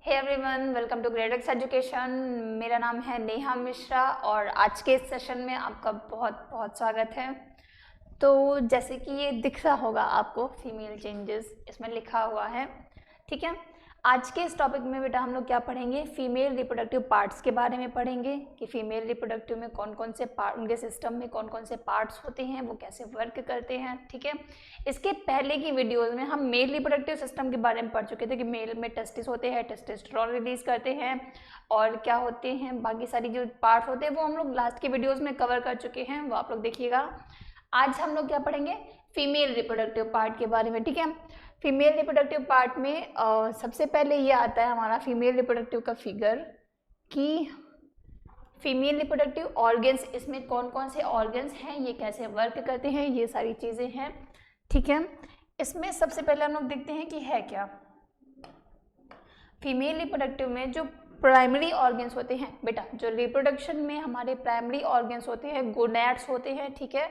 Hey everyone, welcome to Gradex education. मेरा नाम है नेहा मिश्रा और आज के इस सेशन में आपका बहुत बहुत स्वागत है। तो जैसे कि ये दिख रहा होगा आपको, फीमेल चेंजेस इसमें लिखा हुआ है, ठीक है। आज के इस टॉपिक में बेटा हम लोग क्या पढ़ेंगे, फीमेल रिप्रोडक्टिव पार्ट्स के बारे में पढ़ेंगे कि फीमेल रिप्रोडक्टिव में कौन कौन से पार्ट, उनके सिस्टम में कौन कौन से पार्ट्स होते हैं, वो कैसे वर्क करते हैं, ठीक है। इसके पहले की वीडियोस में हम मेल रिप्रोडक्टिव सिस्टम के बारे में पढ़ चुके थे कि मेल में टेस्टिस होते हैं, टेस्टोस्टेरोन रिलीज करते हैं और क्या होते हैं, बाकी सारी जो पार्ट्स होते हैं वो हम लोग लास्ट के वीडियोज़ में कवर कर चुके हैं, वो आप लोग देखिएगा। आज हम लोग क्या पढ़ेंगे, फीमेल रिप्रोडक्टिव पार्ट के बारे में, ठीक है। फीमेल रिप्रोडक्टिव पार्ट में सबसे पहले ये आता है हमारा फीमेल रिप्रोडक्टिव का फिगर कि फीमेल रिप्रोडक्टिव ऑर्गन्स, इसमें कौन कौन से ऑर्गन्स हैं, ये कैसे वर्क करते हैं, ये सारी चीज़ें हैं, ठीक है। इसमें सबसे पहले हम लोग देखते हैं कि है क्या फीमेल रिप्रोडक्टिव में जो प्राइमरी ऑर्गन्स होते हैं बेटा, जो रिप्रोडक्शन में हमारे प्राइमरी ऑर्गन्स होते हैं, गोनैड्स होते हैं, ठीक है।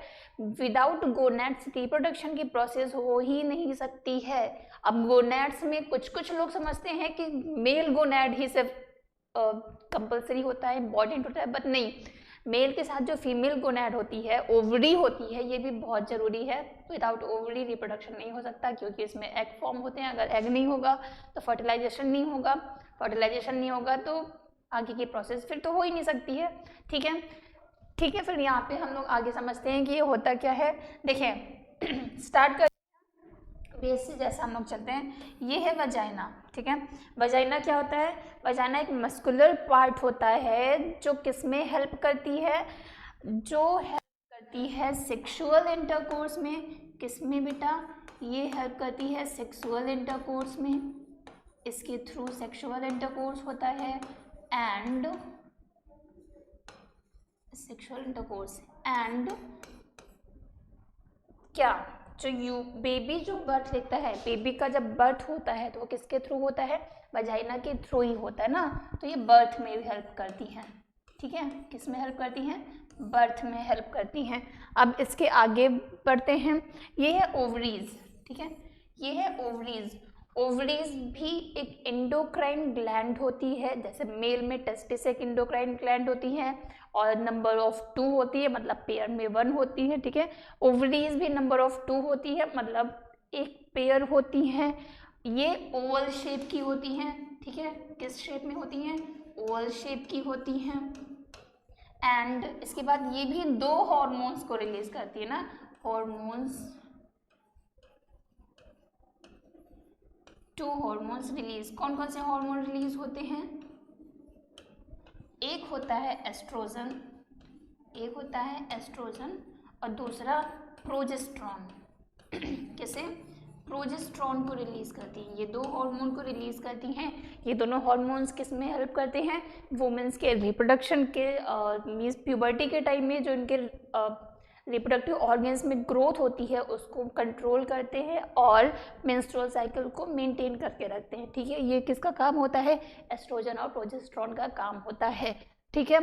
विदाउट गोनैड्स रिप्रोडक्शन की प्रोसेस हो ही नहीं सकती है। अब गोनैड्स में कुछ कुछ लोग समझते हैं कि मेल गोनैड ही सिर्फ कंपलसरी होता है, इम्पॉर्टेंट होता है, बट नहीं, मेल के साथ जो फीमेल गोनैड होती है, ओवरी होती है, ये भी बहुत ज़रूरी है। विदाउट ओवरी रिप्रोडक्शन नहीं हो सकता, क्योंकि इसमें एग फॉर्म होते हैं। अगर एग नहीं होगा तो फर्टिलाइजेशन नहीं होगा, फर्टिलाइजेशन नहीं होगा तो आगे की प्रोसेस फिर तो हो ही नहीं सकती है, ठीक है। ठीक है, फिर यहाँ पे हम लोग आगे समझते हैं कि ये होता क्या है। देखिए स्टार्ट कर बेस से जैसा हम लोग चलते हैं, ये है वजाइना, ठीक है। वजाइना क्या होता है, वजाइना एक मस्कुलर पार्ट होता है जो किस में हेल्प करती है, जो हेल्प करती है सेक्सुअल इंटरकोर्स में। किस में बेटा, ये हेल्प करती है सेक्सुअल इंटरकोर्स में, इसके थ्रू सेक्सुअल इंटरकोर्स होता है एंड सेक्सुअल इंटरकोर्स एंड क्या, जो बेबी जो बर्थ लेता है, बेबी का जब बर्थ होता है तो वो किसके थ्रू होता है, वजाइना के थ्रू ही होता है ना। तो ये बर्थ में भी हेल्प करती हैं, ठीक है। किस में हेल्प करती हैं, बर्थ में हेल्प करती हैं। अब इसके आगे बढ़ते हैं, ये है ओवरीज, ठीक है। ये है ओवरीज। ओवरीज भी एक एंडोक्राइन ग्लैंड होती है, जैसे मेल में टेस्टिस एक एंडोक्राइन ग्लैंड होती है और नंबर ऑफ 2 होती है, मतलब पेयर में 1 होती है, ठीक है। ओवरीज भी नंबर ऑफ 2 होती है, मतलब एक पेयर होती हैं। ये ओवल शेप की होती हैं, ठीक है। किस शेप में होती हैं, ओवल शेप की होती हैं। एंड इसके बाद ये भी 2 हॉर्मोन्स को रिलीज करती है ना, हॉर्मोन्स, 2 हॉर्मोन्स रिलीज। कौन कौन से हार्मोन रिलीज होते हैं, एक होता है एस्ट्रोजन, एक होता है एस्ट्रोजन और दूसरा प्रोजेस्ट्रॉन। कैसे, प्रोजेस्ट्रॉन को रिलीज करती हैं, ये 2 हार्मोन को रिलीज करती हैं। ये दोनों हार्मोन्स किस में हेल्प करते हैं, वुमेन्स के रिप्रोडक्शन के मीन्स प्यूबर्टी के टाइम में जो इनके रिप्रोडक्टिव ऑर्गन्स में ग्रोथ होती है उसको कंट्रोल करते हैं और मेंस्ट्रुअल साइकिल को मेंटेन करके रखते हैं, ठीक है। ये किसका काम होता है, एस्ट्रोजन और प्रोजेस्ट्रॉन का काम होता है, ठीक है।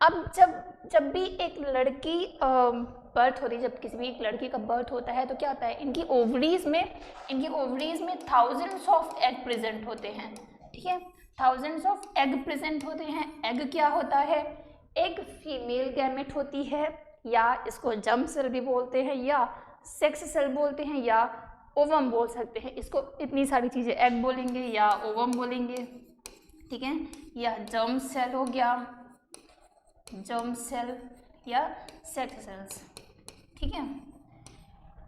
अब जब भी एक लड़की बर्थ होती है, जब किसी भी एक लड़की का बर्थ होता है तो क्या होता है, इनकी ओवरीज में थाउजेंड्स ऑफ एग प्रेजेंट होते हैं, ठीक है। थाउजेंड्स ऑफ एग प्रेजेंट होते हैं। एग क्या होता है, एग फीमेल गैमेट होती है, या इसको जर्म सेल भी बोलते हैं, या सेक्स सेल बोलते हैं, या ओवम बोल सकते हैं। इसको इतनी सारी चीज़ें, एग बोलेंगे या ओवम बोलेंगे, ठीक है, या जर्म सेल हो गया, जर्म सेल या सेक्स सेल्स, ठीक है।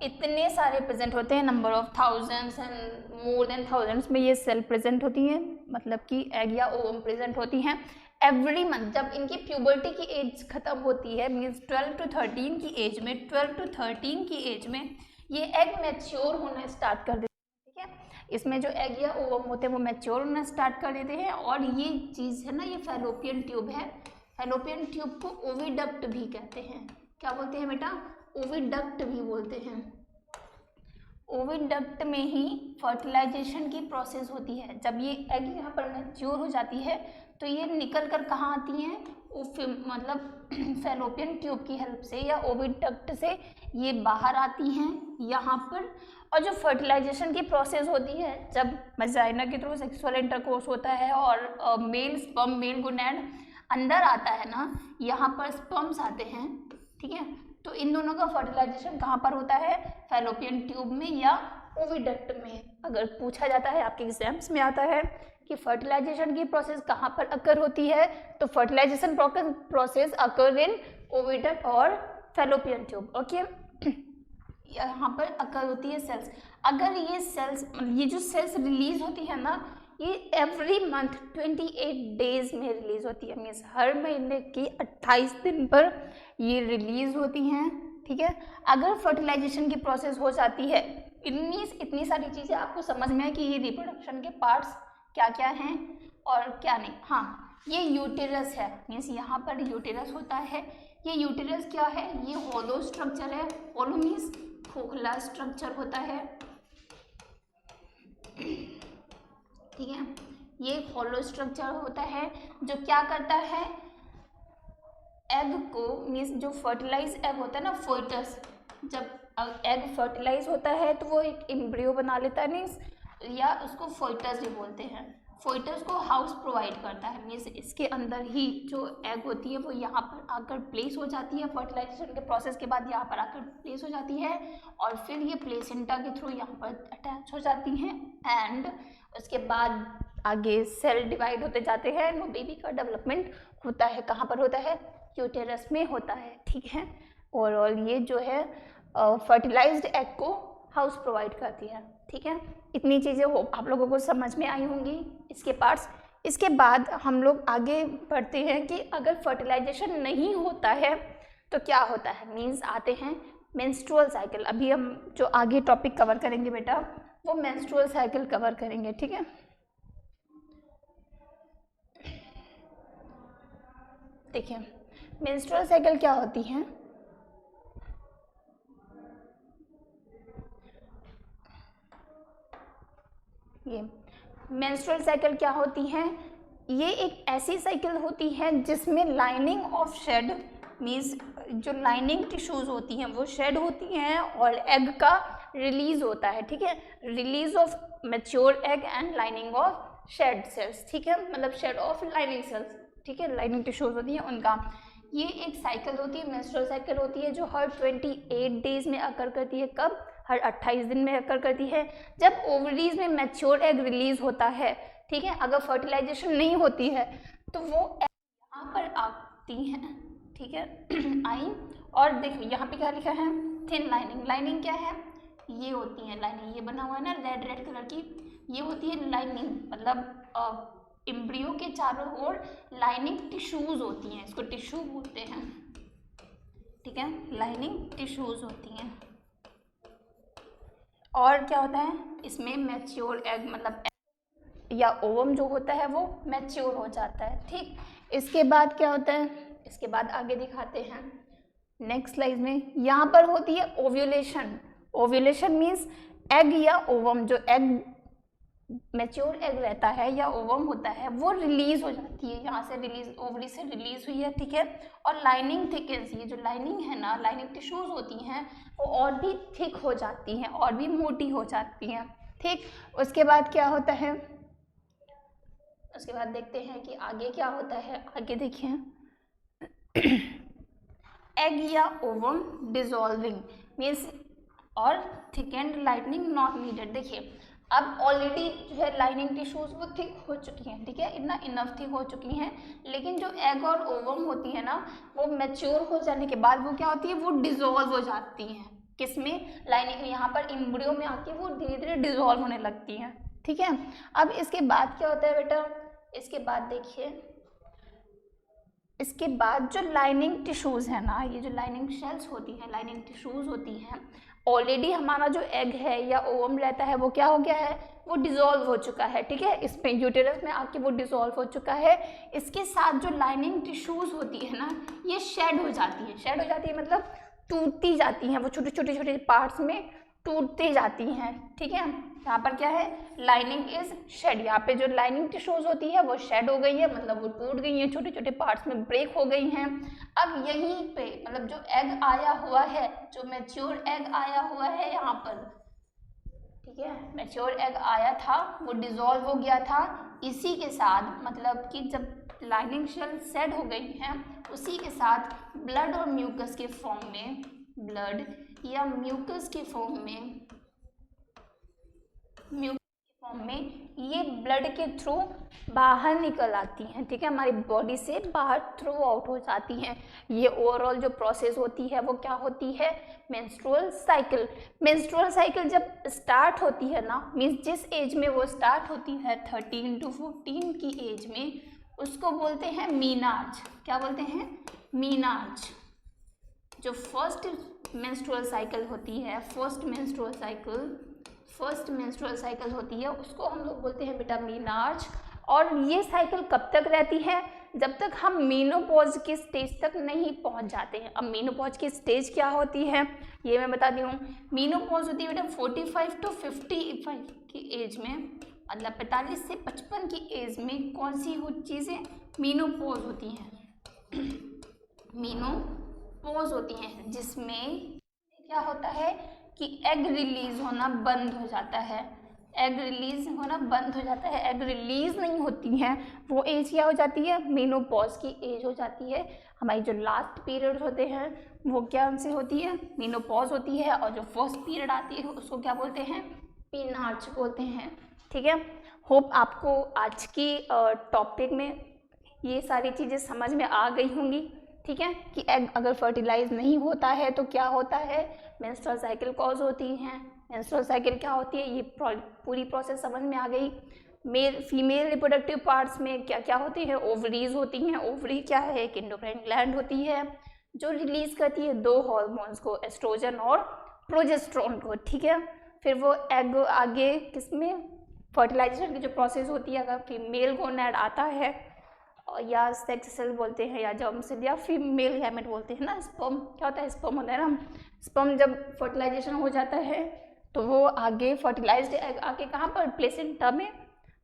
इतने सारे प्रेजेंट होते हैं, number of thousands and more than thousands में ये सेल प्रेजेंट होती हैं, मतलब कि एग या ओवम प्रेजेंट होती हैं। एवरी मंथ जब इनकी प्यूबर्टी की एज खत्म होती है, मीन्स 12 to 13 की एज में, 12 to 13 की एज में ये एग मैच्योर होना स्टार्ट कर देते हैं, ठीक है। इसमें जो एग या ओवम होते हैं वो मैच्योर होना स्टार्ट कर देते हैं और ये चीज़ है ना, ये फैलोपियन ट्यूब है, फैलोपियन ट्यूब को ओविडक्ट भी कहते हैं। क्या बोलते हैं बेटा, ओविडक्ट भी बोलते हैं। ओविडक्ट में ही फर्टिलाइजेशन की प्रोसेस होती है। जब ये एग यहाँ पर मैच्योर हो जाती है तो ये निकल कर कहाँ आती हैं, मतलब फैलोपियन ट्यूब की हेल्प से या ओविडक्ट से ये बाहर आती हैं यहाँ पर। और जो फर्टिलाइजेशन की प्रोसेस होती है, जब वजाइना के थ्रू सेक्सुअल इंटरकोर्स होता है और मेल स्पर्म मेल गोनैड अंदर आता है ना, यहाँ पर स्पर्म्स आते हैं, ठीक है। तो इन दोनों का फर्टिलाइजेशन कहाँ पर होता है, फैलोपियन ट्यूब में या ओविडक्ट में। अगर पूछा जाता है, आपके एग्जाम्स में आता है कि फर्टिलाइजेशन की प्रोसेस कहाँ पर अकर होती है, तो फर्टिलाइजेशन प्रोसेस अकर इन ओविडक्ट और फैलोपियन ट्यूब। ओके, यहाँ पर अकर होती है सेल्स। अगर ये सेल्स, ये जो सेल्स रिलीज होती है ना, ये एवरी मंथ 28 डेज में रिलीज होती है। मीन्स हर महीने की 28 दिन पर ये रिलीज होती हैं, ठीक है। अगर फर्टिलाइजेशन की प्रोसेस हो जाती है, इतनी सारी चीज़ें आपको समझ में है कि ये रिप्रोडक्शन के पार्ट्स क्या क्या हैं और क्या नहीं। हाँ, ये यूटेरस है, मीन्स यहाँ पर यूटेरस होता है। ये यूटेरस क्या है, ये होलो स्ट्रक्चर है। होलो मीन्स खोखला स्ट्रक्चर होता है, ठीक है। ये होलो स्ट्रक्चर होता है जो क्या करता है, एग को, मीन्स जो फर्टिलाइज एग होता है ना, फोइटस, जब एग फर्टिलाइज होता है तो वो एक एम्ब्रियो बना लेता है, मीन्स या उसको फोइटस भी बोलते हैं। फोइटस को हाउस प्रोवाइड करता है, मीन्स इसके अंदर ही जो एग होती है वो यहाँ पर आकर प्लेस हो जाती है। फर्टिलाइजेशन के प्रोसेस के बाद यहाँ पर आकर प्लेस हो जाती है और फिर ये प्लेसेंटा के थ्रू यहाँ पर अटैच हो जाती हैं एंड उसके बाद आगे सेल डिवाइड होते जाते हैं। वो बेबी का डेवलपमेंट होता है, कहाँ पर होता है, यूटेरस में होता है, ठीक है। और ये जो है फर्टिलाइज्ड एग को हाउस प्रोवाइड करती है, ठीक है। इतनी चीज़ें आप लोगों को समझ में आई होंगी, इसके पार्ट्स। इसके बाद हम लोग आगे बढ़ते हैं कि अगर फर्टिलाइजेशन नहीं होता है तो क्या होता है। मीन्स आते हैं मेंस्ट्रुअल साइकिल। अभी हम जो आगे टॉपिक कवर करेंगे बेटा, वो मेंस्ट्रुअल साइकिल कवर करेंगे, ठीक है। देखिए, मेंस्ट्रुअल साइकिल क्या होती है। ये मेंस्ट्रुअल साइकिल क्या होती है, ये एक ऐसी साइकिल होती है जिसमें लाइनिंग ऑफ शेड, मीन्स जो लाइनिंग टिश्यूज होती हैं वो शेड होती हैं और एग का रिलीज होता है, ठीक है। Release of mature egg and lining of shed cells, ठीक है, मतलब शेड ऑफ लाइनिंग सेल्स, ठीक है, लाइनिंग टिश्यूज होती हैं उनका। ये एक साइकिल होती है, मेंस्ट्रुअल साइकिल होती है जो हर 28 डेज में अकर करती है। कब, हर 28 दिन में अकर करती है, जब ओवरीज में मैच्योर एग रिलीज होता है, ठीक है। अगर फर्टिलाइजेशन नहीं होती है तो वो एग यहाँ पर आती हैं, ठीक है, आई। और देखो यहाँ पे क्या लिखा है, थिन लाइनिंग। लाइनिंग क्या है, ये होती है लाइनिंग, ये बना हुआ है ना रेड रेड कलर की, ये होती है लाइनिंग, मतलब एम्ब्रियो के चारों ओर लाइनिंग टिश्यूज होती हैं, इसको टिश्यू बोलते हैं, ठीक है, लाइनिंग टिश्यूज होती हैं। और क्या होता है इसमें, मैच्योर एग, मतलब या ओवम जो होता है वो मैच्योर हो जाता है, ठीक। इसके बाद क्या होता है, इसके बाद आगे दिखाते हैं नेक्स्ट स्लाइड में। यहाँ पर होती है ओव्यूलेशन। ओव्यूलेशन मीन्स एग या ओवम, जो एग मैच्योर एग रहता है या ओवम होता है वो रिलीज हो जाती है, यहाँ से रिलीज, ओवरी से रिलीज हुई है, ठीक है। और लाइनिंग थिकनेस, ये जो लाइनिंग है ना, लाइनिंग टिश्यूज होती हैं वो और भी थिक हो जाती हैं और भी मोटी हो जाती हैं, ठीक। उसके बाद क्या होता है, उसके बाद देखते हैं कि आगे क्या होता है। आगे देखिए, एग या ओवम डिसॉल्विंग मीन्स और थिकेंड लाइनिंग नॉट नीडेड। देखिए, अब ऑलरेडी जो है लाइनिंग टिश्यूज वो थिक हो चुकी हैं, ठीक है, इतना इनफ थिक हो चुकी हैं, लेकिन जो एग और ओवम होती है ना, वो मैच्योर हो जाने के बाद वो क्या होती है, वो डिसॉल्व हो जाती हैं। किसमें, लाइनिंग, यहाँ पर एम्ब्रियो में आके वो धीरे धीरे डिसॉल्व होने लगती हैं, ठीक है। अब इसके बाद क्या होता है बेटा, इसके बाद देखिए, इसके बाद जो लाइनिंग टिश्यूज है ना, ये जो लाइनिंग शेल्स होती हैं, लाइनिंग टिश्यूज होती हैं, ऑलरेडी हमारा जो एग है या ओवम रहता है वो क्या हो गया है, वो डिसॉल्व हो चुका है, ठीक है, इसमें यूटेरस में आके वो डिसॉल्व हो चुका है। इसके साथ जो लाइनिंग टिश्यूज होती है ना, ये शेड हो जाती है। शेड हो जाती है मतलब टूटती जाती हैं, वो छोटे छोटे छोटे पार्ट्स में टूटती जाती हैं, ठीक है। यहाँ पर क्या है, लाइनिंग इज शेड, यहाँ पे जो लाइनिंग टिश्यूज होती है वो शेड हो गई है, मतलब वो टूट गई है, छोटे छोटे पार्ट्स में ब्रेक हो गई हैं। अब यहीं पे मतलब जो एग आया हुआ है, जो मैच्योर एग आया हुआ है यहाँ पर, ठीक है, मैच्योर एग आया था वो डिसॉल्व हो गया था, इसी के साथ मतलब कि जब लाइनिंग शेल सेट हो गई है उसी के साथ ब्लड और म्यूकस के फॉर्म में, ब्लड या म्यूकस के फॉर्म में, ये ब्लड के थ्रू बाहर निकल आती हैं, ठीक है, हमारी बॉडी से बाहर थ्रू आउट हो जाती हैं। ये ओवरऑल जो प्रोसेस होती है वो क्या होती है, मेंस्ट्रुअल साइकिल। मेंस्ट्रुअल साइकिल जब स्टार्ट होती है ना, मीन्स जिस एज में वो स्टार्ट होती है 13 to 14 की एज में, उसको बोलते हैं मीनार्ज। क्या बोलते हैं, मीनार्ज। जो फर्स्ट मेंस्ट्रुअल साइकिल होती है, फर्स्ट मेंस्ट्रुअल साइकिल होती है, उसको हम लोग बोलते हैं बेटा मीनार्ज। और ये साइकिल कब तक रहती है, जब तक हम मेनोपॉज की स्टेज तक नहीं पहुंच जाते हैं। अब मेनोपॉज की स्टेज क्या होती है ये मैं बताती हूँ। मेनोपॉज होती है बेटा 45 to 55 की एज में, मतलब 45 से 55 की एज में कौन सी चीज़ें मेनोपॉज होती हैं, मेनोपॉज होती हैं, जिसमें क्या होता है कि एग रिलीज होना बंद हो जाता है, एग रिलीज होना बंद हो जाता है, एग रिलीज नहीं होती है, वो एज क्या हो जाती है, मेनोपॉज की एज हो जाती है। हमारी जो लास्ट पीरियड होते हैं वो क्या उनसे होती है, मेनोपॉज होती है, और जो फर्स्ट पीरियड आती है उसको क्या बोलते हैं, मीनार्ज बोलते हैं, ठीक है। होप आपको आज की टॉपिक में ये सारी चीज़ें समझ में आ गई होंगी, ठीक है, कि एग अगर फर्टिलाइज नहीं होता है तो क्या होता है, मेंस्ट्रुअल साइकिल कॉज होती हैं। मेंस्ट्रुअल साइकिल क्या होती है, ये पूरी प्रोसेस समझ में आ गई। मेल फीमेल रिप्रोडक्टिव पार्ट्स में क्या क्या होती है, ओवरीज होती हैं। ओवरी क्या है, एक एंडोक्राइन ग्लैंड होती है जो रिलीज करती है दो हार्मोन्स को, एस्ट्रोजन और प्रोजेस्टेरोन को, ठीक है। फिर वो एग आगे किसमें, फर्टिलाइजेशन की जो प्रोसेस होती है, अगर फीमेल गोनैड आता है या सेक्स सेल बोलते हैं या जर्म सेल या फीमेल गैमेट बोलते हैं ना, स्पर्म क्या होता है, स्पर्म होता है ना, स्पर्म जब फर्टिलाइजेशन हो जाता है तो वो आगे फर्टिलाइज्ड एग आके कहाँ पर, प्लेसेंटा में,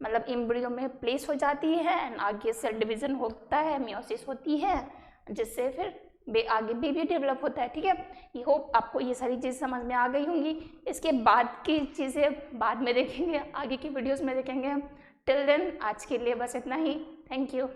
मतलब एम्ब्रियो में प्लेस हो जाती है, एंड आगे सेल डिवीजन होता है, मियोसिस होती है, जिससे फिर आगे बेबी डेवलप होता है, ठीक है। ये होप आपको ये सारी चीज़ समझ में आ गई होंगी। इसके बाद की चीज़ें बाद में देखेंगे, आगे की वीडियोस में देखेंगे। टिल देन आज के लिए बस इतना ही, थैंक यू।